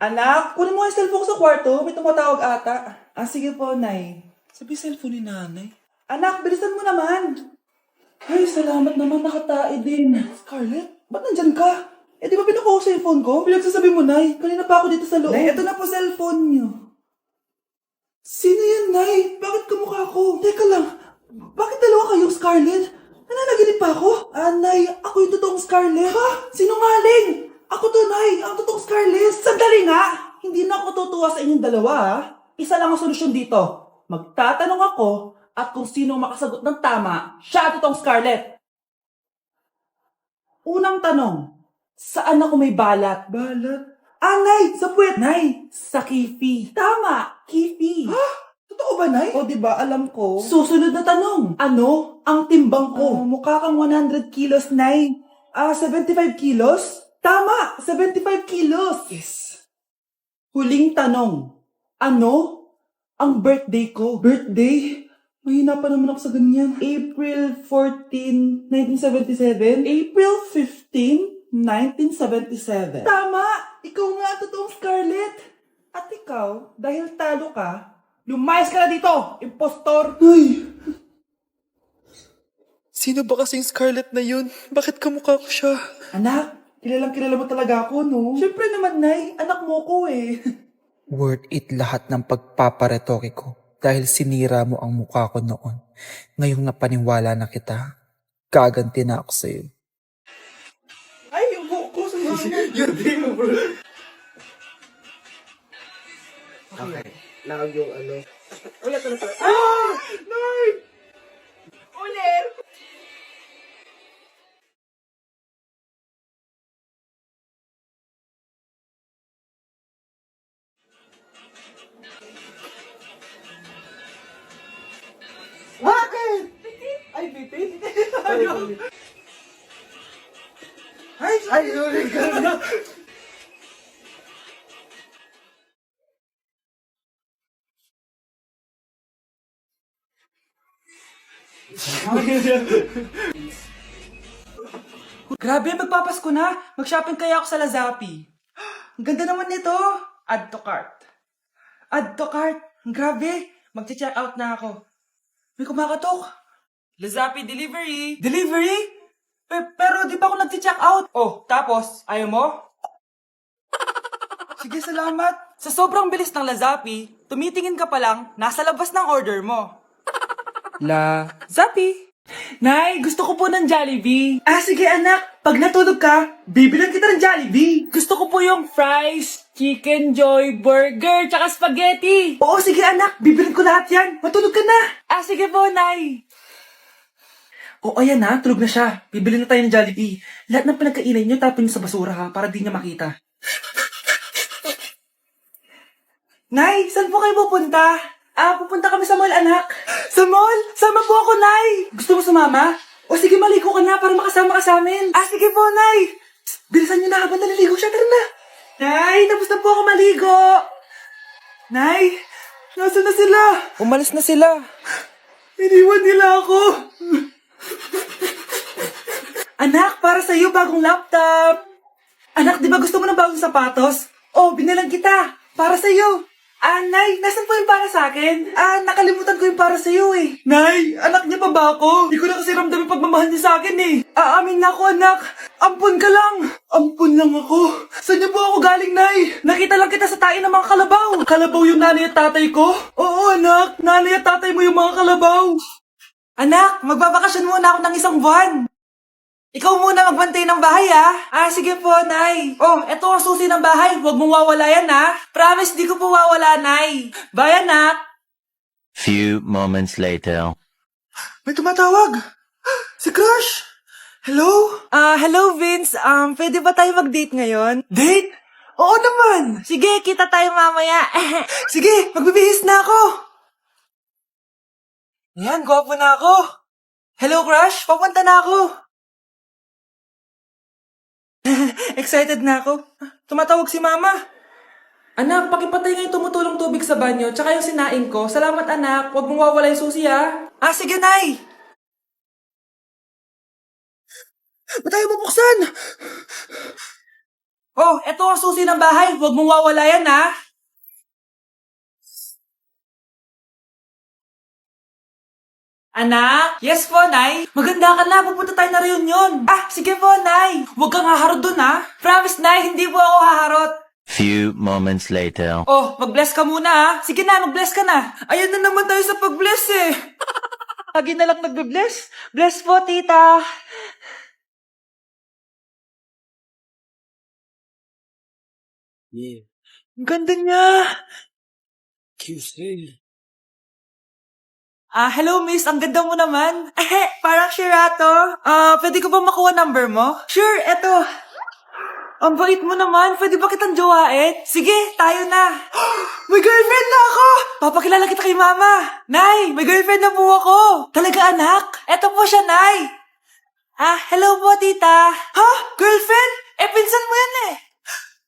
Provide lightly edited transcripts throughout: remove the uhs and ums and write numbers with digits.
Anak, kunin mo yung cellphone ko sa kwarto. May tumatawag ata. Ah, sige po, Nay. Sabi cellphone ni nanay. Anak, bilisan mo naman. Ay, salamat naman. Nakatae din. Scarlett, ba't nandyan ka? Eh, di ba pinukuha ko sa cellphone ko? Pinagsasabi mo, Nay. Kanina pa ako dito sa loob. Nay, eto na po cellphone niyo. Sino yan, Nay? Bakit kamukha ko? Teka lang. Bakit dalawa kayong Scarlett? Nananaginip pa ako? Ah, Nay, ako yung totoong Scarlett. Ha? Sinungaling! Ako to, Nay. Ang totoong Scarlett. Sandali nga! Hindi na ako tutuwa sa inyong dalawa, ha? Isa lang ang solusyon dito. Magtatanong ako at kung sino ang makasagot ng tama, siya ang totoong Scarlett. Unang tanong, saan ako may balat? Balat? Ah, Nay! Sa puwet! Nay! Sa kifi. Tama! Kifi. Ha? Totoo ba, Nay? O, diba? Alam ko. Susunod na tanong. Ano ang timbang ko? Mukha kang 100 kilos, Nay. 75 kilos? Tama! 75 kilos! Yes. Huling tanong. Ano ang birthday ko? Birthday? Mahina pa naman ako sa ganyan. April 14, 1977? April 15, 1977. Tama! Ikaw nga ang totoong Scarlett. At ikaw, dahil talo ka, lumayas ka na dito, impostor! Ay! Sino ba kasing Scarlett na yun? Bakit kamukha ko siya? Anak, kilalang kilala mo talaga ako, no? Siyempre naman, Nay. Anak mo ko eh. Worth it lahat ng pagpaparetoke ko dahil sinira mo ang mukha ko noon. Ngayong napaniwala na kita, gaganti na ako sa'yo. Ay, yung buhok ko. Yun din mo, bro. Okay. Nakag yung ano. Ulit. Ah! Nay! Ulit! Bakit? Ay, bipin. Ay, Ay, sorry ka na. Grabe, magpapasko na. Mag-shopping kaya ako sa Lazapi. Ang ganda naman nito. Add to cart. Add to cart. Grabe. Mag-check out na ako. May kumakatok. Lazapi delivery. Delivery? Pero di pa ako nag-check out. Oh, tapos, ayaw mo? Sige, salamat. Sa sobrang bilis ng Lazapi, tumitingin ka pa lang, nasa labas ng order mo. Zapi. Nay, gusto ko po ng Jollibee. Ah, sige anak. Pag natulog ka, bibilan kita ng Jollibee. Gusto ko po yung fries, chicken joy, burger, tsaka spaghetti. Oo, sige anak. Bibilan ko lahat yan. Matulog ka na. Ah, sige po, Nay. Oo, ayan na. Tulog na siya. Bibilin na tayo ng Jollibee. Lahat ng pinagkainan niyo, tapon niyo sa basura ha, para di niya makita. Nay, saan po kayo pupunta? Pupunta kami sa mall, anak. Sa mall? Sama po ako, Nay. Gusto mo sumama? O sige, maligo ka na para makasama ka sa amin. Sige po, Nay. Bilisan niyo na habang naliligo siya. Tara na. Nay, tapos na po ako maligo. Nay, nasaan na sila? Umalis na sila. Iniwan nila ako. Anak, para sa'yo, bagong laptop. Anak, di ba gusto mo ng bagong sapatos? Oh, binilang kita. Para sa'yo. Nay, nasan po yung para sa akin? Nakalimutan ko yung para sa'yo eh. Nay, anak niya pa ba ako? Di ko na kasi ramdam yung pagmamahal niya sa akin eh. Aamin na ako, anak. Ampun ka lang. Ampun lang ako. Saan niyo po ako galing, Nay? Nakita lang kita sa tayo ng mga kalabaw. Kalabaw yung nanay at tatay ko? Oo, anak. Nanay at tatay mo yung mga kalabaw. Anak, magbabakasyon muna ako ng isang buwan. Ikaw muna magbantay ng bahay, sige po, Nay. Oh, eto ang susi ng bahay. Huwag mong wawala yan, Promise, di ko po wawala, Nay. Bye, anak. Few moments later. May tumatawag. Si Crush. Hello? Hello, Vince. Pwede ba tayo mag-date ngayon? Date? Oo naman. Sige, kita tayo mamaya. Sige, magbibihis na ako. Yan, gwapo na ako. Hello, Crush. Papunta na ako. Excited na ako. Tumatawag si Mama. Anak, pakipatay nga yung tumutulong tubig sa banyo, tsaka yung sinaing ko. Salamat, anak. Huwag mong wawala yung susi, sige, Nay. Ba't tayo mabuksan? Oh, eto ang susi ng bahay. Huwag mong wawala yan, ha? Anak? Yes po, Nay. Maganda ka na. Pupunta tayo na reunion. Ah, sige po, Nay. Huwag kang haharot dun, ha? Promise, Nay. Hindi po ako haharot. Few moments later. Oh, mag-bless ka muna, ha? Sige na, mag-bless ka na. Ayun na naman tayo sa pag-bless, eh. Lagi na lang nagbe-bless. Bless po, tita. Yeah. Ang ganda niya. QC. Hello miss, ang ganda mo naman. Parang Shirato. Pwede ko ba makuha number mo? Sure, eto. Ang bait mo naman, pwede ba kitang jowain? Sige, tayo na. May girlfriend na ako! Papakilala kita kay mama. Nay, may girlfriend na po ako. Talaga anak? Eto po siya, Nay. Hello po, tita. Ha? Girlfriend? Pinsan mo yan eh.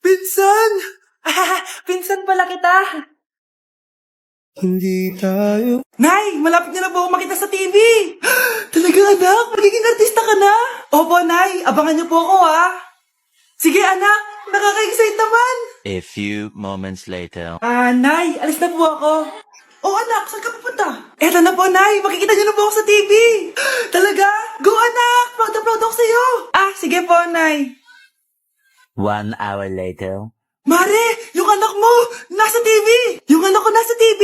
Pinsan? Pinsan pala kita. Hindi tayo. Nay, malapit niyo na po ako makita sa TV. Talaga anak, magiging artista ka na? Opo, Nay, abangan niyo po ako ha. Sige anak, nakaka-excite naman. A few moments later. Nay, alis na po ako. Oh anak, saan ka pupunta? Eto na po, Nay, makikita niyo na po ako sa TV. Talaga? Go anak, proud na proud ako sa'yo. Sige po, Nay. 1 hour later. Mare, yung anak mo, nasa TV! Yung anak ko nasa TV!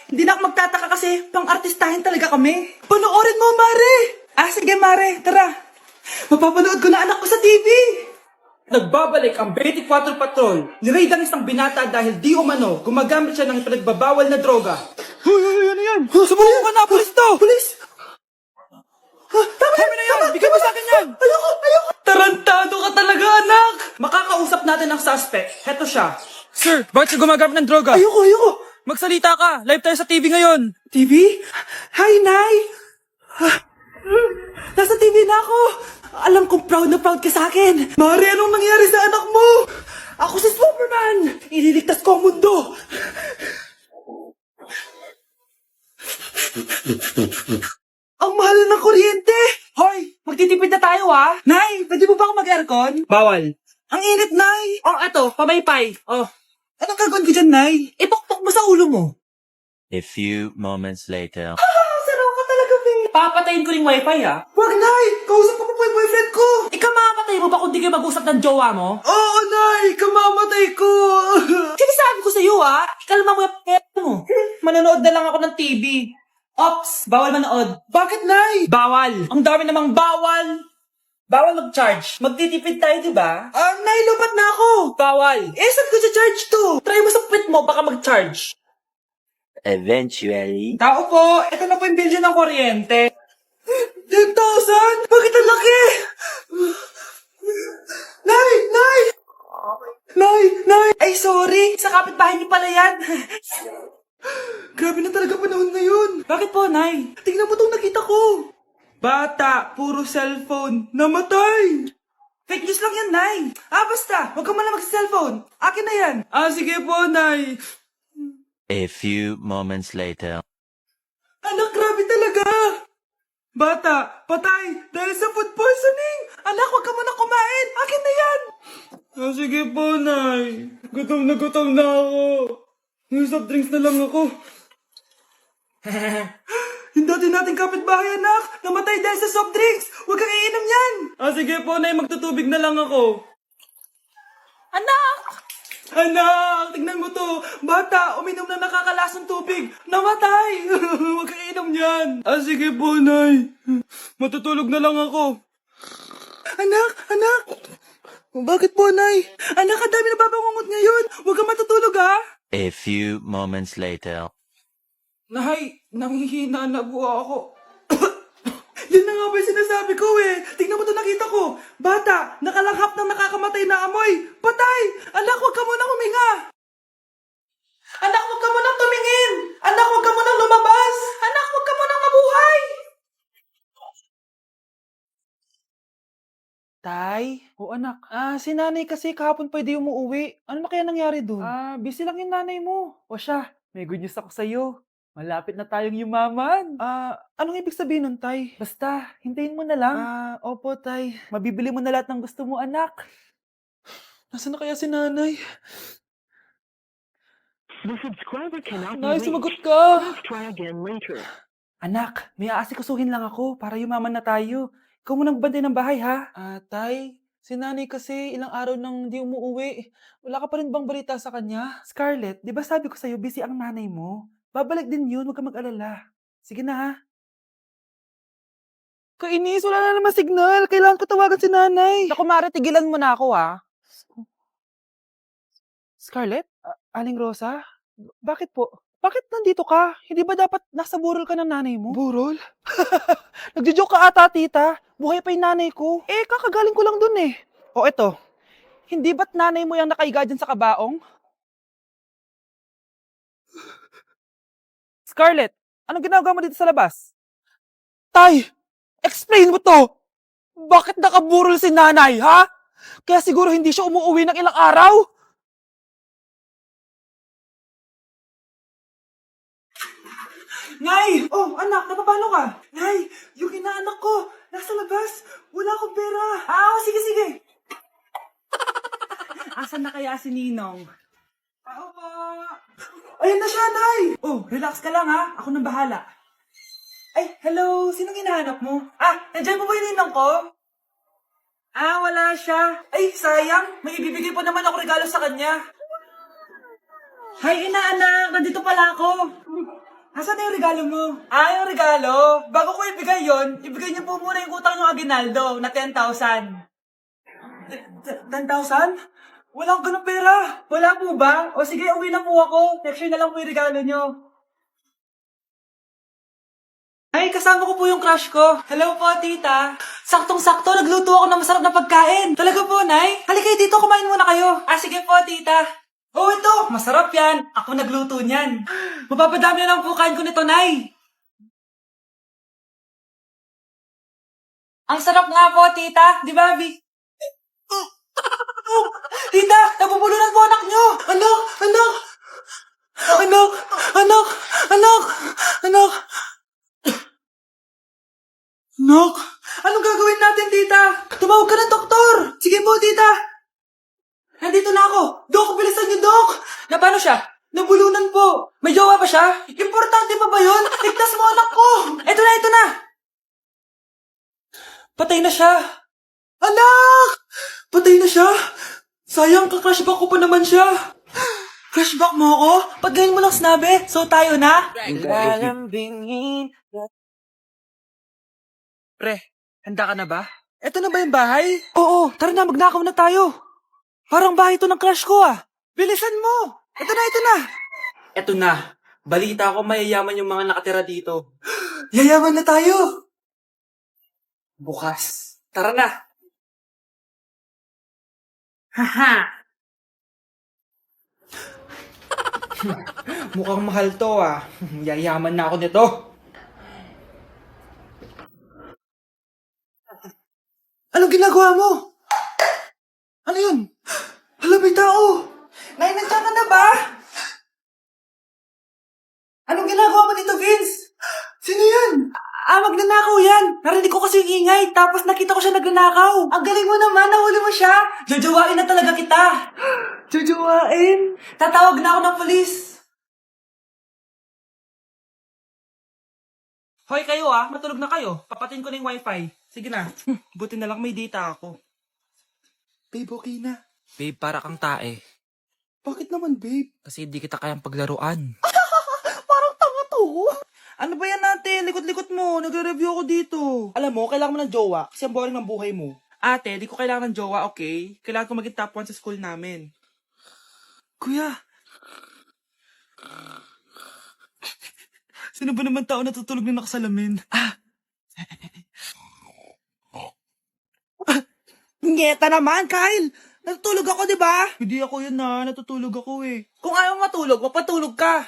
Hindi na ako magtataka kasi pang-artistahin talaga kami. Panoorin mo, Mare! Sige, Mare, tara. Mapapanood ko na anak ko sa TV! Nagbabalik ang 24 Patrol. Niraid ang isang binata dahil di umano gumagamit siya ng ipinagbabawal na droga. Hoy, ano yan? Sumulong ka na, pulis to! Pulis? Tama na yan! Bigyan mo sa akin yan! Ayoko! Tarantado ka talaga, anak! Makakausap natin ang suspect. Heto siya. Sir, bakit siya gumagamit ng droga? Ayoko! Magsalita ka! Live tayo sa TV ngayon! TV? Hi, Nay! Nasa TV na ako! Alam kong proud na proud ka sa akin! Mari, anong nangyari sa anak mo? Ako si Superman! Ililigtas ko ang mundo! Ang mahal ng kuryente! Hoy, magtitipid na tayo ha! Nay, pwede mo ba ako mag-aircon? Bawal. Ang init, Nay! Eto, pamaypay. Anong gagawin ko dyan, Nay? Ipokpok mo sa ulo mo. A few moments later. Saraw ka talaga, babe. Papatayin ko rin wifi, ha? Wag, Nay! Kausap ko po yung boyfriend ko! Ikamamatay mo ba kung di kayo mag-usap ng jowa mo? Oo, Nay! Kamamatay ko! Sinasabi ko sa'yo, ha? Ikalma mo yung mo. Manonood na lang ako ng TV. Ops! Bawal manood. Bakit, Nay? Bawal. Ang dami namang bawal. Bawal mag-charge. Magtitipid tayo, di ba? Nay, lupat na ako. Bawal. Saan ko charge to? Try mo sa puwit mo, baka mag-charge. Eventually. Tao po, ito na po yung bill ng kuryente. 10,000? Bakit ang laki? Nay! Nay! Nay! Ay, sorry. Sa kapitbahay niyo pala yan. Grabe na talaga panahon ngayon. Bakit po, Nay? Tingnan mo itong nakita ko. Bata, puro cellphone, namatay. Fake news lang yan, Nay. Basta, huwag ka man lang mag-cellphone. Akin na yan. Sige po, Nay. A few moments later. Anak, grabe talaga. Bata, patay dahil sa food poisoning. Anak, huwag ka muna kumain. Akin na yan. Sige po, Nay. Gutom na ako. May soft drinks na lang ako. Yung dati nating kapitbahay, anak. Namatay dahil sa soft drinks. Huwag kang iinom yan. Sige po, Nay. Magtutubig na lang ako. Anak, tignan mo to. Bata, uminom na nakakalasang tubig. Namatay. Huwag kang iinom yan. Sige po, Nay. Matutulog na lang ako. Anak. Bakit po, Nay? Anak, ang dami na babangungot ngayon. Huwag kang matutulog, ha? A few moments later. Nay, nanghihina na po ako. Yan na nga ba yung sinasabi ko eh. Tingnan mo ito nakita ko. Bata, nakalanghap ng nakakamatay na amoy. Patay! Anak, huwag ka munang huminga. Anak, huwag ka munang tumingin. Anak, huwag ka munang lumabas. Anak, huwag ka munang mabuhay. Tay? O anak, si nanay kasi kahapon pwede umuwi. Ano na kaya nangyari doon? Busy lang yung nanay mo. O siya, may good news ako sa'yo. Malapit na tayong yumaman. Anong ibig sabihin nun, Tay? Basta, hintayin mo na lang. Opo, Tay. Mabibili mo na lahat ng gusto mo, anak. Nasaan na kaya si nanay? The subscriber cannot be Nay, reached. sumagot ka! Please try again later. Anak, may aasikusuhin lang ako para yumaman na tayo. Ikaw munang bantay ng bahay, ha? Tay, si nanay kasi ilang araw nang di umuuwi. Wala ka pa rin bang balita sa kanya? Scarlett, di ba sabi ko sa'yo, busy ang nanay mo? Babalik din yun, huwag ka mag-alala. Sige na, ha? Kainis, wala na naman signal. Kailangan ko tawagan si nanay. Naku, Mare, tigilan mo na ako, ha? Scarlett? Aling Rosa? Bakit po? Bakit nandito ka? Hindi ba dapat nasa burol ka ng nanay mo? Burol? Nagjo-joke ka ata, tita. Buhay pa yung nanay ko. Eh, kakagaling ko lang dun eh. O eto, hindi ba't nanay mo yung nakaiga dyan sa kabaong? Scarlett, anong ginagawa mo dito sa labas? Tay, explain mo to! Bakit nakaburol si nanay, ha? Kaya siguro hindi siya umuwi ng ilang araw? Nay! Oh, anak, napapano ka? Nay, yung inaanak ko, nasa labas. Wala akong pera. Sige, sige. Asan na kaya si Ninong? Ako pa. Ayun na siya, Nay! Oh, relax ka lang ha. Ako nang bahala. Ay, hello. Sinong hinahanap mo? Nandiyan po ba yung Ninong ko? Wala siya. Ay, sayang. May ibibigay po naman ako regalo sa kanya. Hay, inaanak. Nandito pala ako. Asan na yung regalo mo? Yung regalo? Bago ko ibigay yon, ibigay niyo po muna yung utang ng Aguinaldo na 10,000. 10,000? Wala akong ganun pera. Wala po ba? O sige, uwi na po ako. Next year na lang po yung regalo niyo. Ay, kasama ko po yung crush ko. Hello po, tita. Saktong-sakto, nagluto ako ng masarap na pagkain. Talaga po, Nay? Halika dito, kumain muna kayo. Sige po, tita. Oh, ito! Masarap yan! Ako nagluto niyan. Mapapadami na lang po kain ko nito, Nay. Ang sarap nga po, tita. Di ba, Bi? Tita! Nabubulunan po anak nyo! Anak! Anak! Anak! Anak! Anak! Anak! Anak! Anong gagawin natin, tita? Tumawag ka ng doktor! Sige po, tita! Nandito na ako! Dok, bilisan niyo, Dok! Na paano siya? Nabulunan po! May jowa pa siya? Importante pa ba yun? Ligtas mo anak ko! Ito na! Patay na siya! Anak! Patay na siya? Sayang, ka-crushback ko pa naman siya! Crushback mo ako? Pag ganyan mo lang sinabi, so tayo na? Lalambingin. Pre, handa ka na ba? Ito na ba yung bahay? Oo, tara na, magnakaw na tayo. Parang bahay ito ng crush ko Bilisan mo! Ito na! Ito na. Balita ko mayayaman yung mga nakatira dito. Yayaman na tayo! Bukas. Tara na! Haha! Mukhang mahal to Yayaman na ako nito. Anong ginagawa mo? Ano yun? Hala, may tao! Nay, nandiyan ka na ba? Anong ginagawa mo dito, Vince? Sino yan? Magnanakaw yan. Narinig ko kasi yung ingay, tapos nakita ko siya nagnanakaw. Ang galing mo naman, nahuli mo siya. Jojowain na talaga kita. Jojowain? Tatawag na ako ng polis. Hoy kayo matulog na kayo. Papatin ko na yung wifi. Sige na. Buti na lang may data ako. Babe, okay na. Babe, para kang tae. Bakit naman, babe? Kasi hindi kita kayang paglaruan. Parang tanga to. Ano ba yan natin? Likot-likot mo. Nagre-review ako dito. Alam mo, kailangan mo ng jowa kasi ang boring ng buhay mo. Ate, di ko kailangan ng jowa, okay? Kailangan ko maging top 1 sa school namin. Kuya. Sino ba naman tao natutulog na nakasalamin? Ngeta naman, Kyle! Natutulog ako, di ba? Hindi ako yun natutulog ako Kung ayaw matulog, mapatulog ka.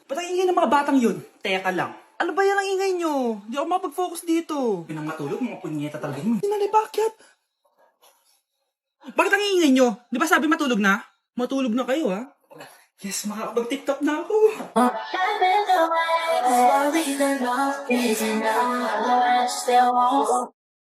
Ba't ang ingay ng mga batang yun? Teka lang. Ano ba yan ang ingay nyo? Hindi ako mapag-focus dito. Pinang matulog, mga punyeta talaga yun. Sinali, bakit? Bakit ang ingay nyo? Di ba sabi matulog na? Matulog na kayo, Yes, makakapag-tiktok na ako. Worry the love is enough. Still won't